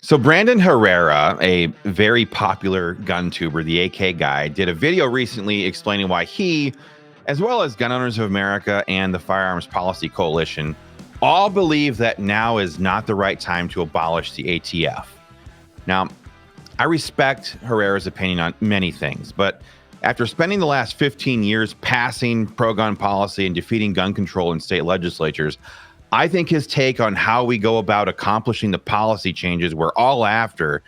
So Brandon Herrera, a very popular gun tuber, the AK guy, did a video recently explaining why he, as well as Gun Owners of America and the Firearms Policy Coalition, all believe that now is not the right time to abolish the ATF. Now, I respect Herrera's opinion on many things, but after spending the last 15 years passing pro-gun policy and defeating gun control in state legislatures, I think his take on how we go about accomplishing the policy changes we're all after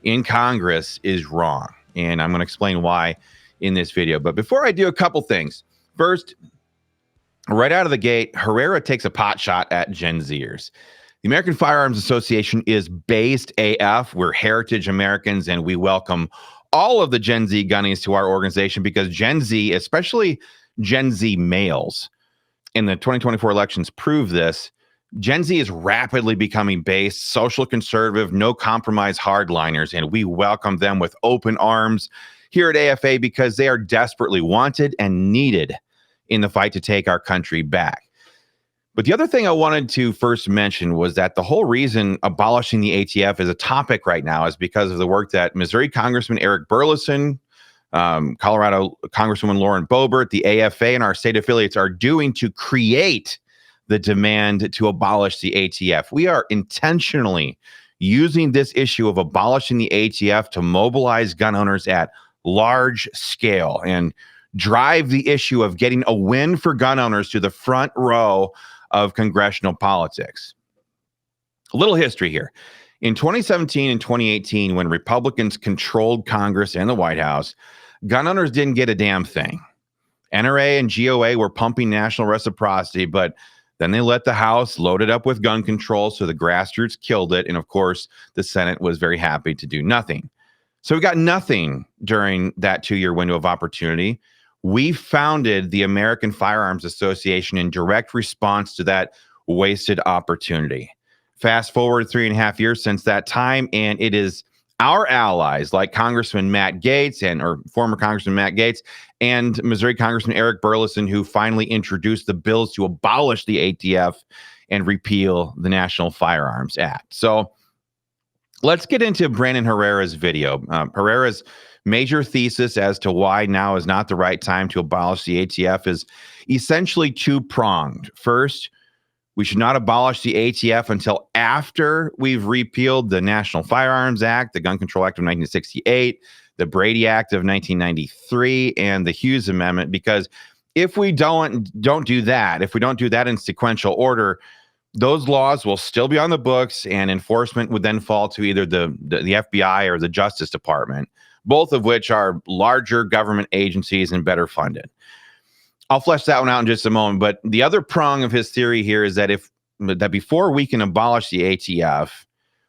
in Congress is wrong. And I'm going to explain why in this video. But before I do, a couple things. First, right out of the gate, Herrera takes a pot shot at Gen Zers. The American Firearms Association is based AF. We're heritage Americans, and we welcome all of the Gen Z gunnies to our organization because Gen Z, especially Gen Z males, in the 2024 elections prove this. Gen Z is rapidly becoming based, social conservative, no compromise hardliners, and we welcome them with open arms here at AFA because they are desperately wanted and needed in the fight to take our country back. But the other thing I wanted to first mention was that the whole reason abolishing the ATF is a topic right now is because of the work that Missouri Congressman Eric Burleson, Colorado Congresswoman Lauren Boebert, the AFA, and our state affiliates are doing to create the demand to abolish the ATF. We are intentionally using this issue of abolishing the ATF to mobilize gun owners at large scale and drive the issue of getting a win for gun owners to the front row of congressional politics. A little history here. In 2017 and 2018, when Republicans controlled Congress and the White House, gun owners didn't get a damn thing. NRA and GOA were pumping national reciprocity, but then they let the House load it up with gun control, so the grassroots killed it. And of course, the Senate was very happy to do nothing. So we got nothing during that 2-year window of opportunity. We founded the American Firearms Association in direct response to that wasted opportunity. Fast forward 3.5 years since that time, and it is our allies like Congressman Matt Gaetz or former Congressman Matt Gaetz and Missouri Congressman Eric Burleson who finally introduced the bills to abolish the ATF and repeal the National Firearms Act. So let's get into Brandon Herrera's video. Herrera's major thesis as to why now is not the right time to abolish the ATF is essentially two-pronged. First, we should not abolish the ATF until after we've repealed the National Firearms Act, the Gun Control Act of 1968, the Brady Act of 1993, and the Hughes Amendment, because if we don't do that, if we don't do that in sequential order, those laws will still be on the books and enforcement would then fall to either the FBI or the Justice Department, both of which are larger government agencies and better funded. I'll flesh that one out in just a moment. But the other prong of his theory here is that before we can abolish the ATF,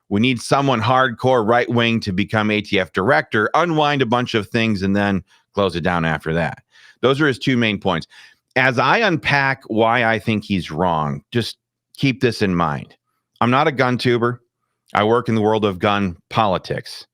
we need someone hardcore right wing to become ATF director, unwind a bunch of things, and then close it down after that. Those are his two main points. As I unpack why I think he's wrong, just keep this in mind. I'm not a gun tuber. I work in the world of gun politics.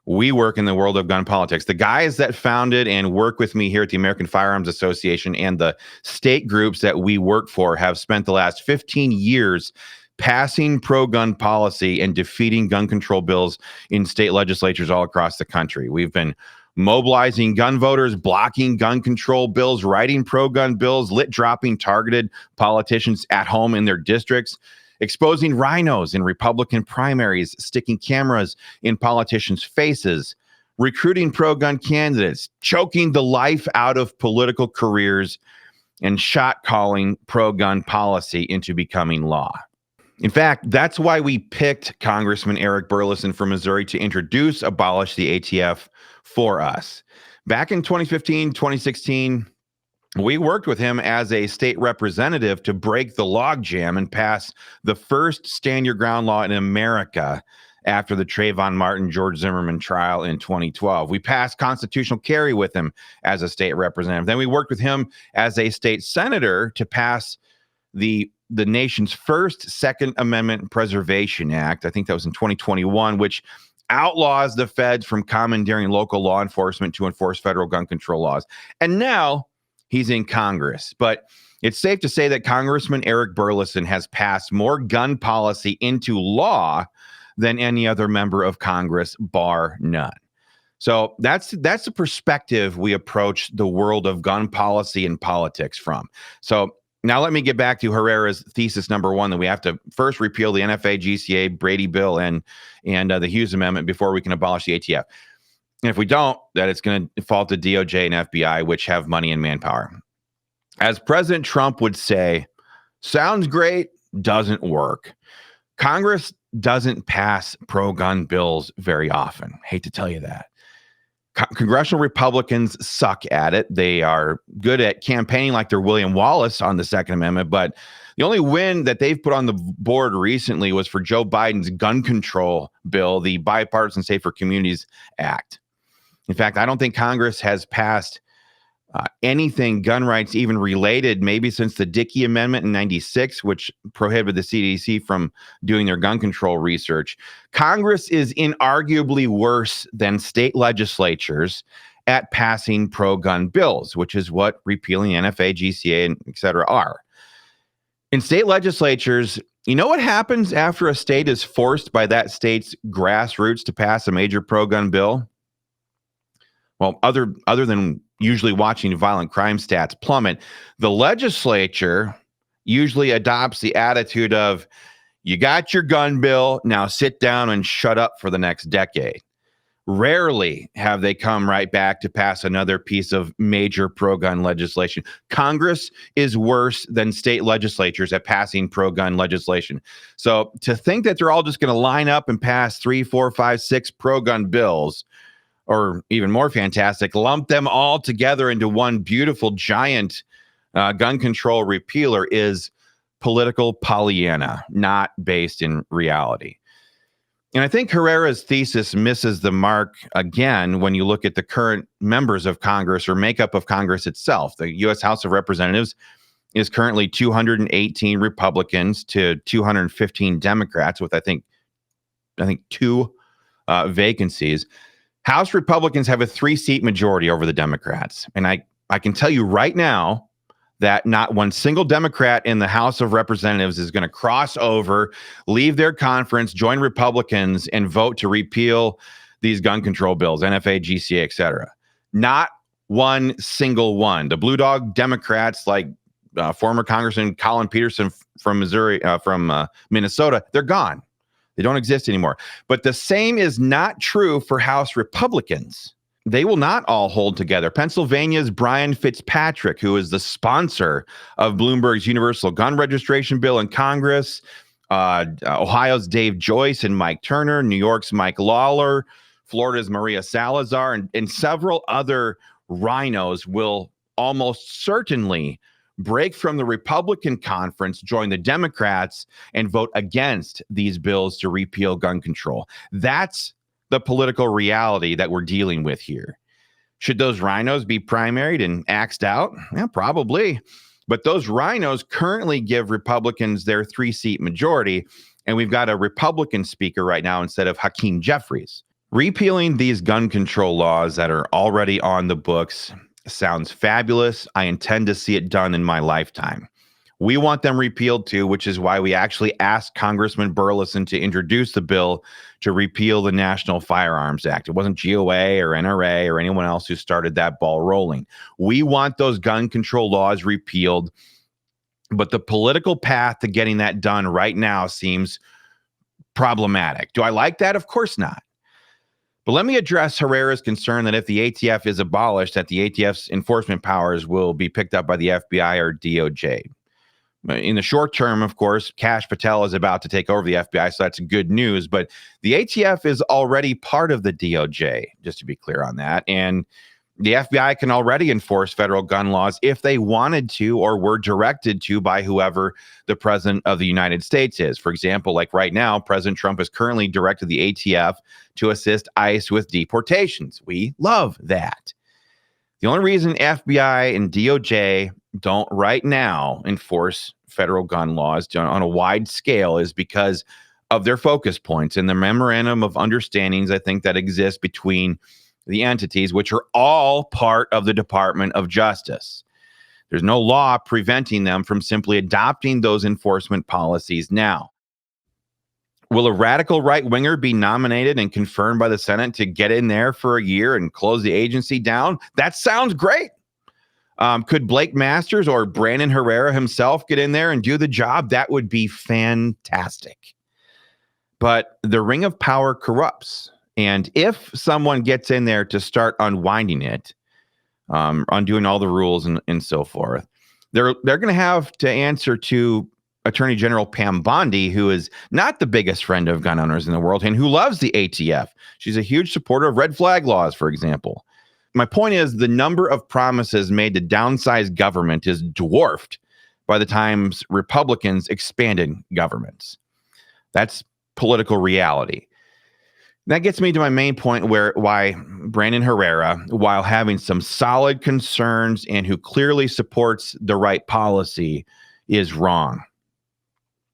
We work in the world of gun politics. The guys that founded and work with me here at the American Firearms Association and the state groups that we work for have spent the last 15 years passing pro-gun policy and defeating gun control bills in state legislatures all across the country. We've been mobilizing gun voters, blocking gun control bills, writing pro-gun bills, dropping targeted politicians at home in their districts, exposing rhinos in Republican primaries, sticking cameras in politicians' faces, recruiting pro-gun candidates, choking the life out of political careers, and shot-calling pro-gun policy into becoming law. In fact, that's why we picked Congressman Eric Burleson from Missouri to introduce Abolish the ATF for us. Back in 2015, 2016, we worked with him as a state representative to break the logjam and pass the first stand your ground law in America after the Trayvon Martin, George Zimmerman trial in 2012. We passed constitutional carry with him as a state representative. Then we worked with him as a state senator to pass the nation's first Second Amendment Preservation Act. I think that was in 2021, which outlaws the feds from commandeering local law enforcement to enforce federal gun control laws. And now he's in Congress. But it's safe to say that Congressman Eric Burleson has passed more gun policy into law than any other member of Congress, bar none. So that's the perspective we approach the world of gun policy and politics from. So now let me get back to Herrera's thesis number one, that we have to first repeal the NFA, GCA, Brady bill, and the Hughes Amendment before we can abolish the ATF. And if we don't, that it's going to fall to DOJ and FBI, which have money and manpower. As President Trump would say, sounds great, doesn't work. Congress doesn't pass pro-gun bills very often. Hate to tell you that. Congressional Republicans suck at it. They are good at campaigning like they're William Wallace on the Second Amendment, but the only win that they've put on the board recently was for Joe Biden's gun control bill, the Bipartisan Safer Communities Act. In fact, I don't think Congress has passed anything gun rights even related, maybe since the Dickey Amendment in 96, which prohibited the CDC from doing their gun control research. Congress is inarguably worse than state legislatures at passing pro-gun bills, which is what repealing NFA, GCA, and et cetera are. In state legislatures, you know what happens after a state is forced by that state's grassroots to pass a major pro-gun bill? Well, other than usually watching violent crime stats plummet, the legislature usually adopts the attitude of, you got your gun bill, now sit down and shut up for the next decade. Rarely have they come right back to pass another piece of major pro-gun legislation. Congress is worse than state legislatures at passing pro-gun legislation. So to think that they're all just going to line up and pass 3, 4, 5, 6 pro-gun bills, or even more fantastic, lump them all together into one beautiful giant gun control repealer, is political Pollyanna, not based in reality. And I think Herrera's thesis misses the mark again when you look at the current members of Congress or makeup of Congress itself. The U.S. House of Representatives is currently 218 Republicans to 215 Democrats, with I think 2 vacancies. House Republicans have a 3-seat majority over the Democrats. And I can tell you right now that not one single Democrat in the House of Representatives is going to cross over, leave their conference, join Republicans, and vote to repeal these gun control bills, NFA, GCA, et cetera. Not one single one. The Blue Dog Democrats, like former Congressman Colin Peterson from Minnesota, they're gone. They don't exist anymore. But the same is not true for House Republicans. They will not all hold together. Pennsylvania's Brian Fitzpatrick, who is the sponsor of Bloomberg's universal gun registration bill in Congress, Ohio's Dave Joyce and Mike Turner, New York's Mike Lawler, Florida's Maria Salazar, and several other rhinos will almost certainly break from the Republican conference, join the Democrats, and vote against these bills to repeal gun control. That's the political reality that we're dealing with here. Should those rhinos be primaried and axed out? Yeah, probably. But those rhinos currently give Republicans their 3-seat majority, and we've got a Republican speaker right now instead of Hakeem Jeffries. Repealing these gun control laws that are already on the books sounds fabulous. I intend to see it done in my lifetime. We want them repealed too, which is why we actually asked Congressman Burleson to introduce the bill to repeal the National Firearms Act. It wasn't GOA or NRA or anyone else who started that ball rolling. We want those gun control laws repealed, but the political path to getting that done right now seems problematic. Do I like that? Of course not. But let me address Herrera's concern that if the ATF is abolished, that the ATF's enforcement powers will be picked up by the FBI or DOJ. In the short term, of course, Kash Patel is about to take over the FBI, so that's good news. But the ATF is already part of the DOJ, just to be clear on that. And the FBI can already enforce federal gun laws if they wanted to or were directed to by whoever the president of the United States is. For example, like right now, President Trump has currently directed the ATF to assist ICE with deportations. We love that. The only reason FBI and DOJ don't right now enforce federal gun laws on a wide scale is because of their focus points and the memorandum of understandings, I think, that exist between the entities, which are all part of the Department of Justice. There's no law preventing them from simply adopting those enforcement policies now. Will a radical right-winger be nominated and confirmed by the Senate to get in there for a year and close the agency down? That sounds great. Could Blake Masters or Brandon Herrera himself get in there and do the job? That would be fantastic. But the ring of power corrupts. And if someone gets in there to start unwinding it, undoing all the rules and so forth, they're going to have to answer to Attorney General Pam Bondi, who is not the biggest friend of gun owners in the world and who loves the ATF. She's a huge supporter of red flag laws, for example. My point is the number of promises made to downsize government is dwarfed by the times Republicans expanded governments. That's political reality. That gets me to my main point why Brandon Herrera, while having some solid concerns and who clearly supports the right policy, is wrong.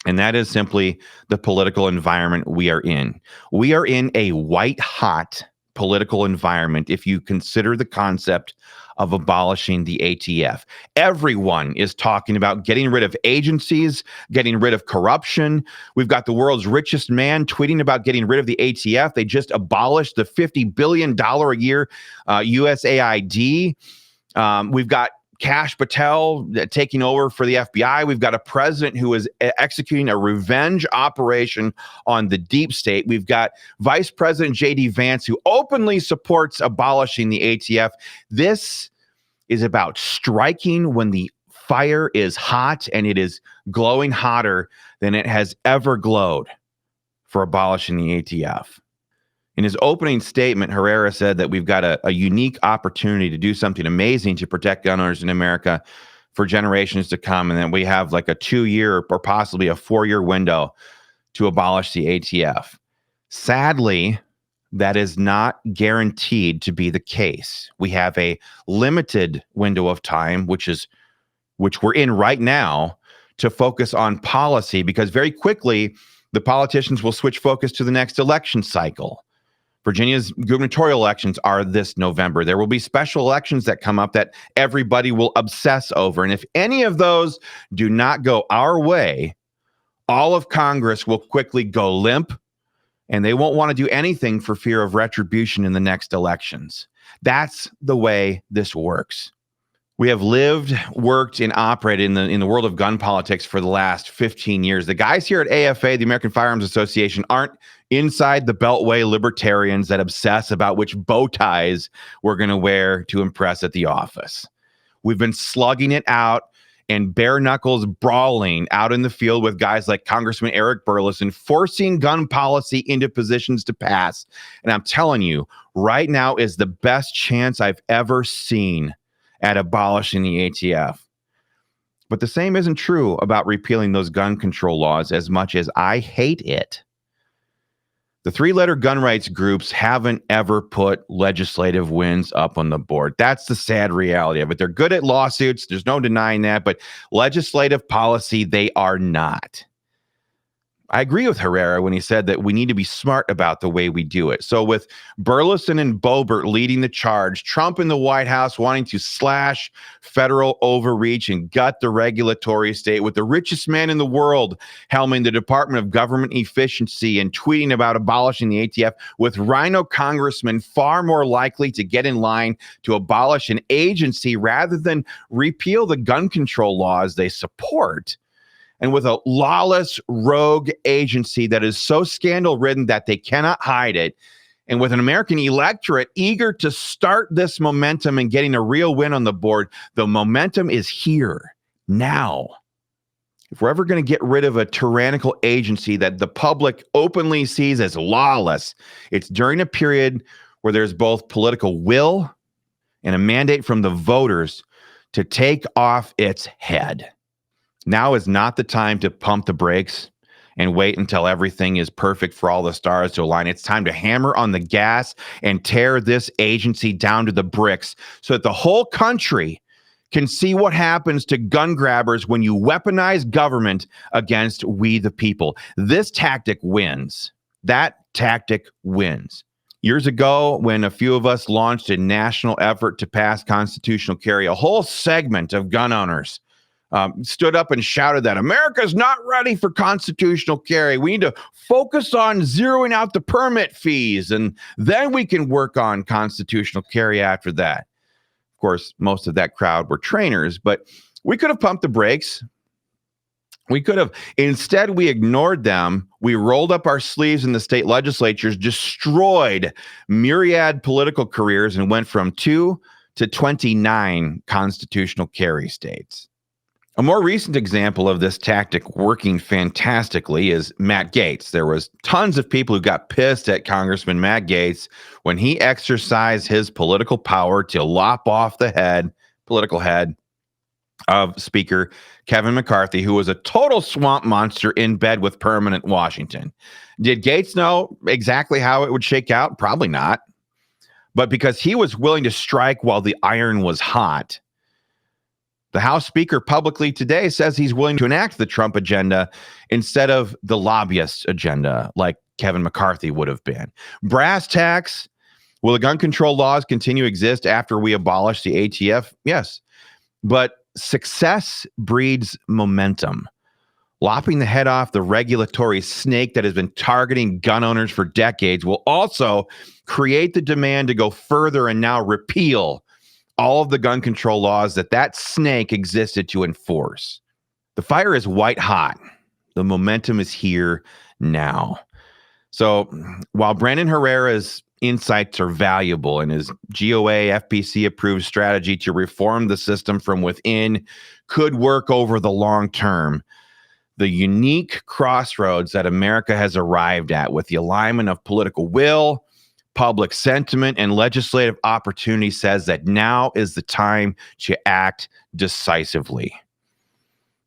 And that is simply the political environment we are in. We are in a white-hot political environment if you consider the concept of abolishing the ATF. Everyone is talking about getting rid of agencies, getting rid of corruption. We've got the world's richest man tweeting about getting rid of the ATF. They just abolished the $50 billion a year USAID. We've got Kash Patel taking over for the FBI. We've got a president who is executing a revenge operation on the deep state. We've got Vice President J.D. Vance, who openly supports abolishing the ATF. This is about striking when the fire is hot, and it is glowing hotter than it has ever glowed for abolishing the ATF. In his opening statement, Herrera said that we've got a unique opportunity to do something amazing to protect gun owners in America for generations to come, and that we have like a 2-year or possibly a 4-year window to abolish the ATF. Sadly, that is not guaranteed to be the case. We have a limited window of time, which we're in right now, to focus on policy, because very quickly the politicians will switch focus to the next election cycle. Virginia's gubernatorial elections are this November. There will be special elections that come up that everybody will obsess over. And if any of those do not go our way, all of Congress will quickly go limp, and they won't want to do anything for fear of retribution in the next elections. That's the way this works. We have lived, worked, and operated in the world of gun politics for the last 15 years. The guys here at AFA, the American Firearms Association, aren't inside the Beltway libertarians that obsess about which bow ties we're going to wear to impress at the office. We've been slugging it out and bare knuckles brawling out in the field with guys like Congressman Eric Burleson, forcing gun policy into positions to pass. And I'm telling you, right now is the best chance I've ever seen at abolishing the ATF. But the same isn't true about repealing those gun control laws, as much as I hate it. The 3-letter gun rights groups haven't ever put legislative wins up on the board. That's the sad reality of it. They're good at lawsuits. There's no denying that. But legislative policy, they are not. I agree with Herrera when he said that we need to be smart about the way we do it. So with Burleson and Boebert leading the charge, Trump in the White House wanting to slash federal overreach and gut the regulatory state, with the richest man in the world helming the Department of Government Efficiency and tweeting about abolishing the ATF, with rhino congressmen far more likely to get in line to abolish an agency rather than repeal the gun control laws they support, and with a lawless rogue agency that is so scandal-ridden that they cannot hide it, and with an American electorate eager to start this momentum and getting a real win on the board, the momentum is here now. If we're ever going to get rid of a tyrannical agency that the public openly sees as lawless, it's during a period where there's both political will and a mandate from the voters to take off its head. Now is not the time to pump the brakes and wait until everything is perfect for all the stars to align. It's time to hammer on the gas and tear this agency down to the bricks so that the whole country can see what happens to gun grabbers when you weaponize government against we the people. This tactic wins. That tactic wins. Years ago, when a few of us launched a national effort to pass constitutional carry, a whole segment of gun owners stood up and shouted that America's not ready for constitutional carry. We need to focus on zeroing out the permit fees, and then we can work on constitutional carry after that. Of course, most of that crowd were trainers, but we could have pumped the brakes. We could have. Instead, we ignored them. We rolled up our sleeves in the state legislatures, destroyed myriad political careers, and went from 2 to 29 constitutional carry states. A more recent example of this tactic working fantastically is Matt Gaetz. There was tons of people who got pissed at Congressman Matt Gaetz when he exercised his political power to lop off the political head of Speaker Kevin McCarthy, who was a total swamp monster in bed with permanent Washington. Did Gaetz know exactly how it would shake out? Probably not. But because he was willing to strike while the iron was hot, the House Speaker publicly today says he's willing to enact the Trump agenda instead of the lobbyist agenda, like Kevin McCarthy would have been. Brass tacks, will the gun control laws continue to exist after we abolish the ATF? Yes. But success breeds momentum. Lopping the head off the regulatory snake that has been targeting gun owners for decades will also create the demand to go further and now repeal all of the gun control laws that snake existed to enforce. The fire is white hot. The momentum is here now. So while Brandon Herrera's insights are valuable and his GOA FPC approved strategy to reform the system from within could work over the long term, the unique crossroads that America has arrived at with the alignment of political will, public sentiment, and legislative opportunity says that now is the time to act decisively.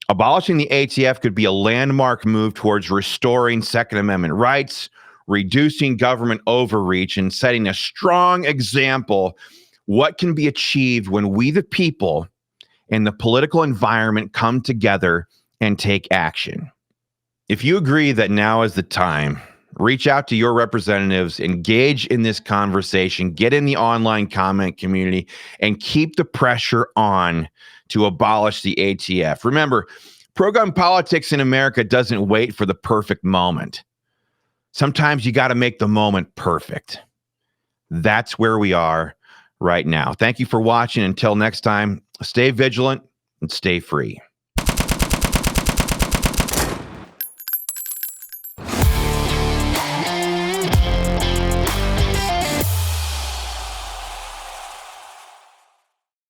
Abolishing the ATF could be a landmark move towards restoring Second Amendment rights, reducing government overreach, and setting a strong example what can be achieved when we, the people, and the political environment come together and take action. If you agree that now is the time, reach out to your representatives, engage in this conversation, get in the online comment community, and keep the pressure on to abolish the ATF. Remember, pro-gun politics in America doesn't wait for the perfect moment. Sometimes you got to make the moment perfect. That's where we are right now. Thank you for watching. Until next time, stay vigilant and stay free.